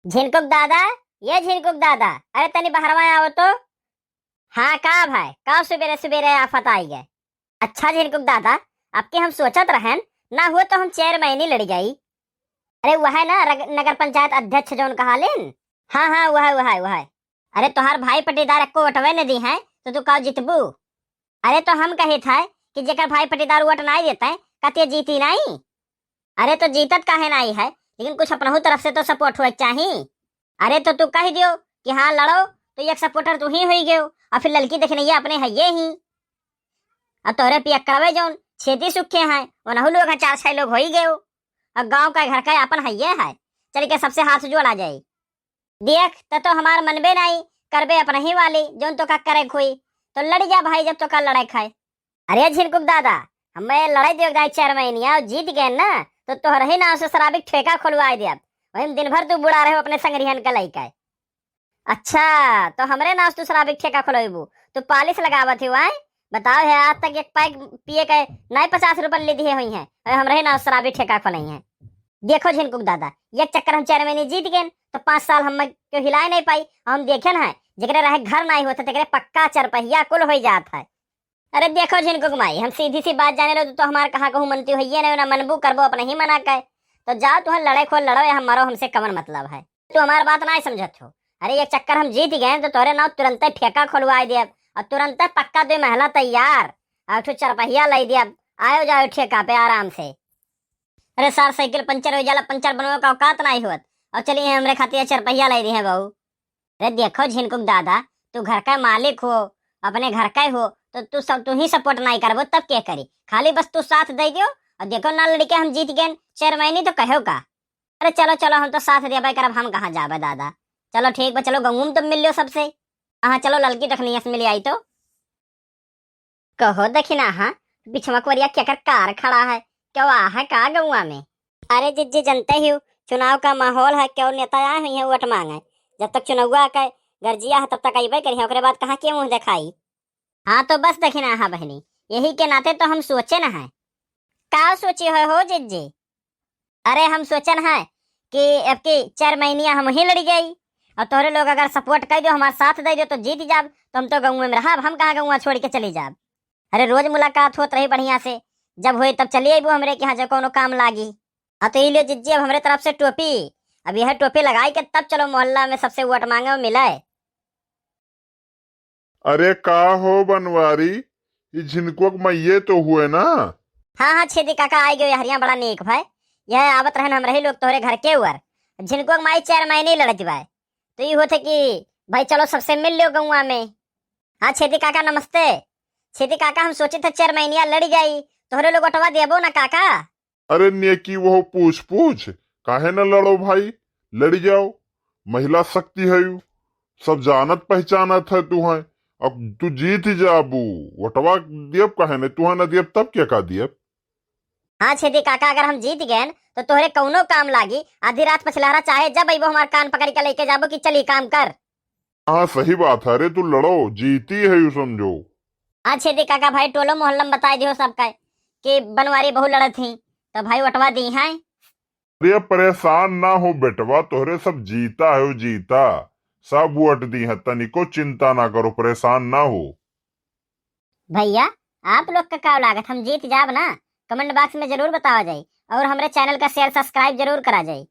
झिनकुक दादा, ये झिनकुक दादा, अरे तनी बहरवा आओ तो। हाँ का भाई, का सुबेरे सुबेरे आफत आई गए। अच्छा झिनकुक दादा, आपके हम सोचत रहन, ना हुआ तो हम 4 महीने लड़ गई। अरे वह है ना नगर पंचायत अध्यक्ष जो कहा लेन। हाँ हाँ वह है। अरे तोहार भाई पटीदार को वोटवे ने दी है तो तू का जितबू। अरे तो हम कहे था कि जेकर भाई पटीदार वोट नहीं देते कते जीती नहीं। अरे तो जीतत काहे नहीं है, लेकिन कुछ अपनहु तरफ से तो सपोर्ट हुए चाहिए। अरे तो तू कह दियो कि हाँ लड़ो, तो एक सपोर्टर तू ही हो गयो, और फिर लड़की देखने ये अपने है ये ही। अब तोहरे पियक्कड़वे जौन छेती सुखे हैं वनहु लोग 4-6 लोग हो ही गए। अब गांव का घर का अपन है ये है, चल के सबसे हाथ जोड़ा जाए। देख तो हमार मनबे नहीं करबे अपने ही वाली जौन तो का करे खोई, तो लड़ जा भाई जब तो का लड़ाई खाए। अरे झिनकुक दादा, हमें लड़ाई दियो 4 महीने और जीत गए ना, तो तोहर ही नाव से शराबी ठेका खोलवा दे। वही दिन भर तू बुढ़ा रहे हो अपने संगरिहन का लइका। अच्छा तो हमरे नाव से तू शराबी ठेका खोलबू, तू पालिश लगावत ही वाई। बताओ है आज तक एक पैक पिए के नहीं 50 रुपये ले दिए हुई हैं, और हमरे नाव शराबी ठेका खोलाई हैं। देखो झिनकुक दादा, ये चक्कर हम 4 महीने जीत गए तो 5 साल हम क्यों हिलाए नहीं पाई। हम देखे ना जगरे रहे घर नहीं होता तेरे पक्का चरपहिया कुल हो जात है। अरे देखो झिनकुक माई, हम सीधी सी बात जाने लो तो हमारे कहाँ कहूँ मनती हुई है ना मनबू करबो अपने ही मना कर। तो जाओ तुम लड़ाई खोल लड़ो या हम मरो, हमसे कमन मतलब है। तू हमारी बात नहीं समझत हो। अरे एक चक्कर हम जीत गए तो तोरे नाव तुरंत ठेका खोलवा दिया, और तुरंत पक्का 2 महला तैयार और 2 चरपहिया लै दिया। आयो जाओ ठेका पे आराम से। अरे सार साइकिल पंचर हो जाला, पंचर बनवे का औकात नहीं होत, और चलिए हमरे खातिर चरपहिया लै दी है बहू। अरे देखो झिनकुक दादा, तू घर का मालिक हो, अपने घर का हो, तो तू ही सपोर्ट नहीं करबो तब क्या करी। खाली बस तू साथ दे दियो, और देखो ना लड़के हम जीत गए 4 महीने तो कहो का। अरे चलो चलो हम तो साथ दिया भाई करब, हम कहाँ जाबे दादा। चलो ठीक बा, चलो गंगूम तुम मिल लो सबसे। हाँ चलो लड़की रखनी मिली आई तो कहो देखी ना। हाँ बिछवा कोरिया क्या कर कार खड़ा है, क्यों आ है का गौआ में। अरे जिज्जे जनते ही हो, चुनाव का माहौल है, क्यों नेता आए हुई है वोट मांगे। जब तक चुनाव का गर्जिया है तब तक अबे करी, ओकरे बाद कहाँ के मुंह दिखाई। हाँ तो बस देखी ना। हाँ बहनी, यही के नाते तो हम सोचे ना है। का सोचे हो जिज्जे। अरे हम सोचन है कि अब की 4 महीनिया हम ही लड़ी गई, और तोहरे लोग अगर सपोर्ट कर दो हमारे साथ दे दो तो जीत जाब, तो हम तो गाँव में रहा, हम कहाँ गाँव छोड़ के चली जाब। अरे रोज मुलाकात होत रही बढ़िया से, जब हुए तब चलिए अबू हमरे के यहाँ जो कोनो काम लागी। हाँ तो ये जिज्जी अब हमरे तरफ से टोपी, अब यह टोपी लगाई के तब चलो मोहल्ला में सबसे वोट मांगे और मिले। अरे का हो बनवारी, ये झिनकुक मैये तो हुए ना। हाँ हाँ छेदी काका आई गयो हरिया, बड़ा नेक भाई। यह आवत रहन हम रही लोग तोहरे घर के ऊपर। झिनकुक माई 4 महीने लड़त भाई, तो ये होते कि भाई चलो सबसे मिल लो गौवा में। हाँ छेदी काका नमस्ते। छेदी काका हम सोचे थे 4 महीनिया लड़ गई, तोहरे लोग ओटवा देबो ना काका। अरे नेकी वो पूछ पूछ, काहे न लड़ो भाई, लड़ी जाओ। महिला शक्ति है यू, सब जानत पहचानत है तू है। अब तू जीत ही जाबू, वटवा दियब काहे ने, तू है न दियब तब क्या का दियब। हाँ छेदी काका, अगर हम जीत गए तो तोहरे कौनो काम लागी, आधी रात पछलहरा चाहे जब अइबो हमार कान पकड़ के लेके जाबो कि चली काम कर। हाँ सही बात है, अरे तू लड़ो, जीती है यू समझो। हाँ छेदी काका भाई, टोलो मोहल्ला में बता दियो सबका कि बनवारी बहु लड़त थी, तो भाई वटवा दी है। अरे परेशान ना हो बेटवा, तोहरे सब जीता है जीता, सब वोट दी है, तनिको चिंता ना करो, परेशान ना हो। भैया आप लोग का क्या लागत, हम जीत जाब ना, कमेंट बॉक्स में जरूर बतावा जाए, और हमारे चैनल का शेयर सब्सक्राइब जरूर करा जाए।